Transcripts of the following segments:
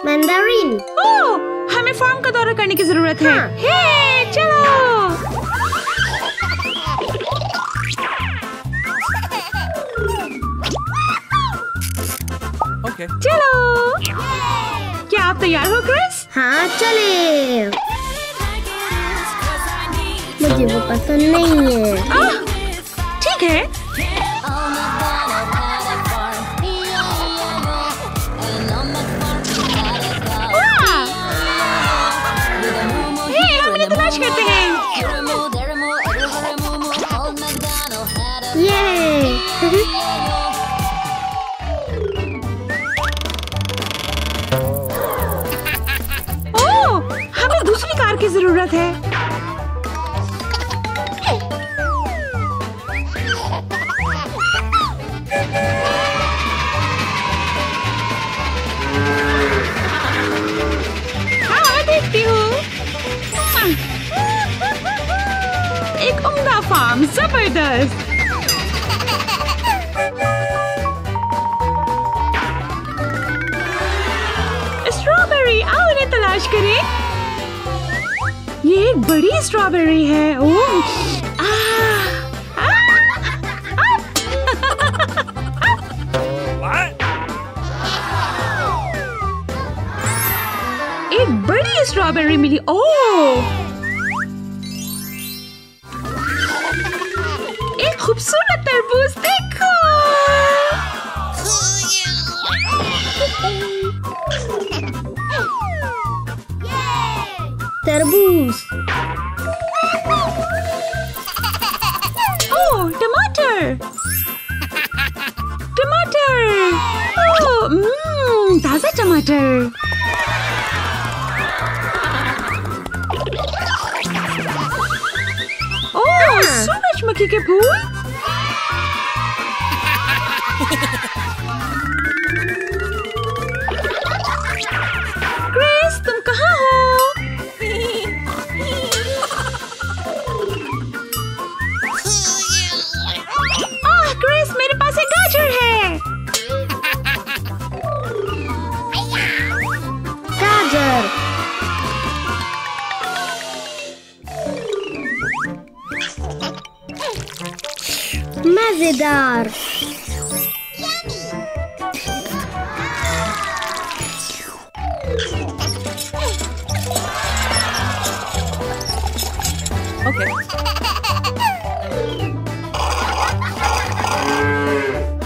Mandarin. ओह, हमें farm का दौरा करने की जरूरत है। हाँ। हे, चलो। Okay. चलो। क्या आप तैयार हो क्रिस? हाँ चले। मुझे वो पसंद नहीं है। ठीक है। हम इन्हें तलाश करते हैं। ये ओह, हमें दूसरी कार की जरूरत है। हाँ, देखती हूँ। एक उम्दा फार्म, जबरदस्त। स्ट्रॉबेरी, आओ इन्हें तलाश करें। ये एक बड़ी स्ट्रॉबेरी है। ओह, एक बड़ी स्ट्रॉबेरी मिली। ओह, एक खूबसूरत तरबूज देखो। तरबूज। ओह, टमाटर। टमाटर। ओह, ताजा टमाटर। ओह, सूरजमुखी के फूल। क्रिस, तुम कहाँ हो? क्रिस, मेरे पास एक गाजर है। गाजर। मजेदार। Okay.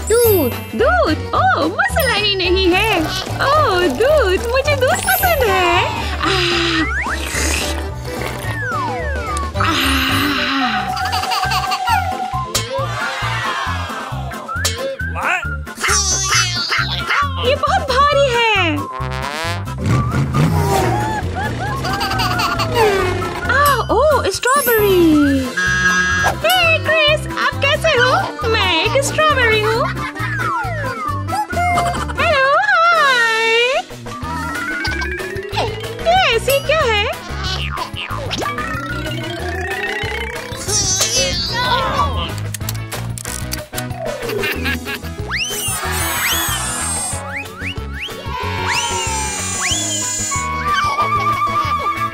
दूध। दूध। ओह, मसाला ही नहीं है। ओह, दूध, मुझे दूध पसंद है। ये बहुत भारी है। ओह, स्ट्रॉबेरी। हे क्रिस, आप कैसे हो? मैं एक स्ट्रॉबेरी हूँ। Hello, hi. ये ऐसी क्या है?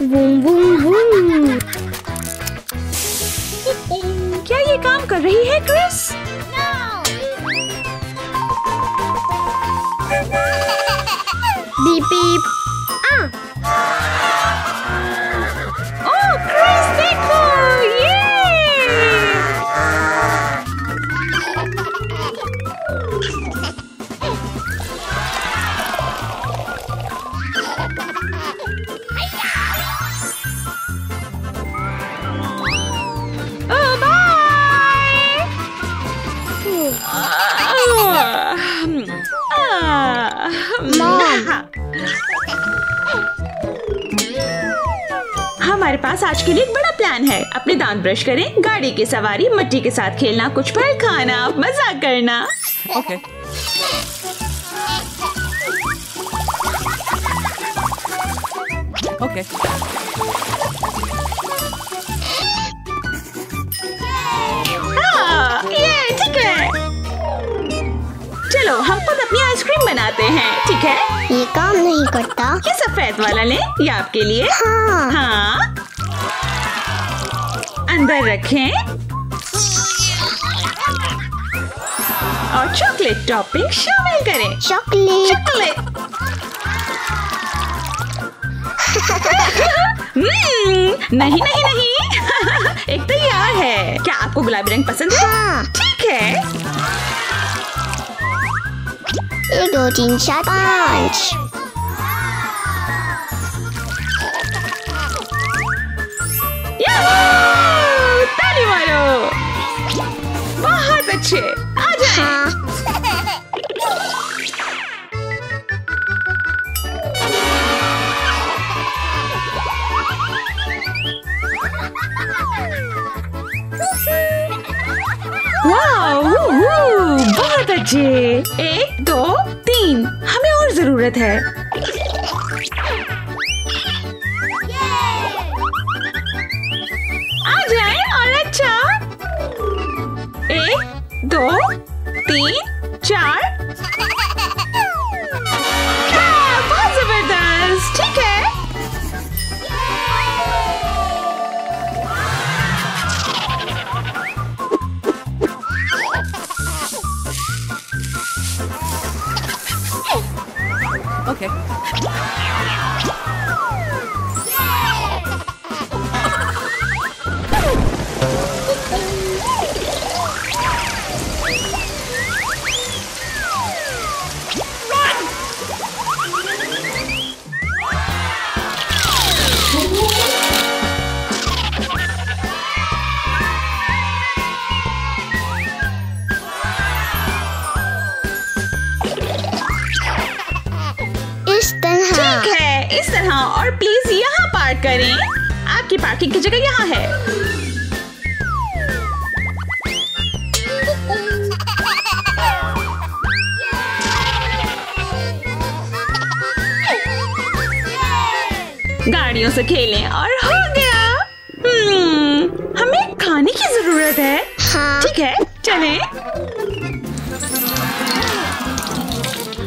Boom boom boom. क्या ये काम कर रही है Chris? Beep beep. Oh, Chris देखो, ये। Oh, bye. हमारे पास आज के लिए एक बड़ा प्लान है। अपने दांत ब्रश करें, गाड़ी की सवारी, मिट्टी के साथ खेलना, कुछ फल खाना, मजा करना। Okay. Okay. हाँ, ये ठीक है। चलो, हम खुद अपनी आइसक्रीम बनाते बनाते हैं, ठीक है? ये काम नहीं करता। ये सफेद वाला ले, ये आपके लिए। हाँ। हाँ, अंदर रखें और चॉकलेट टॉपिंग शामिल करें। चॉकलेट। चॉकलेट। नहीं नहीं नहीं। एक तैयार है। क्या आपको गुलाबी रंग पसंद है? हाँ। ठीक है। 1 2 3 4 5। याहू! ताली मारो। बहुत अच्छे, आ जाएं। हाँ। वाओ, बहुत अच्छे। 1 2 3, हमें और जरूरत है। आ जाए और अच्छा। 1 2 3 4। बहुत जबरदस्त, ठीक है। Okay. ठीक है, इस तरह। और प्लीज यहाँ पार्क करें। आपकी पार्किंग की जगह यहाँ है। गाड़ियों से खेलें और हो गया। हमें खाने की जरूरत है। हाँ। ठीक है, चलें।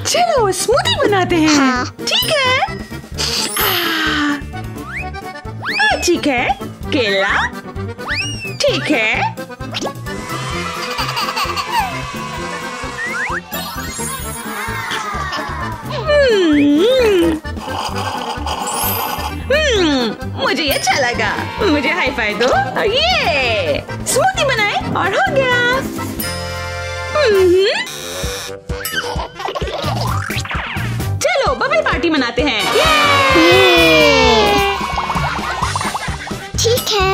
चलो स्मूदी बनाते हैं। हाँ। ठीक है। ठीक है, केला। ठीक है। मुझे ये अच्छा लगा। मुझे हाई फाई दो। और ये स्मूदी बनाए और हो गया। चलो बबल पार्टी मनाते हैं। ठीक है।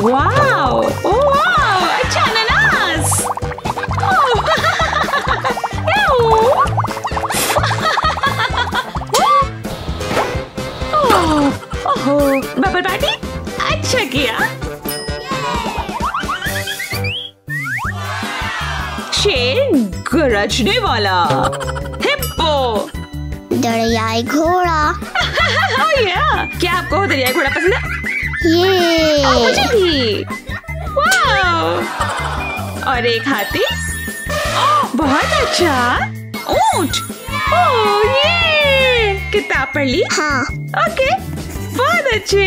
वाओ, वाओ, अच्छा अनानास। ओह, बबल पार्टी अच्छा किया। शेर गरजने वाला। हिप्पो। दरियाई घोड़ा। क्या आपको दरियाई घोड़ा पसंद है? ये मुझे भी। वाओ। और एक हाथी। बहुत अच्छा। ऊंट। ओह ये। किताब पढ़ ली? हाँ। ओके, बहुत अच्छे।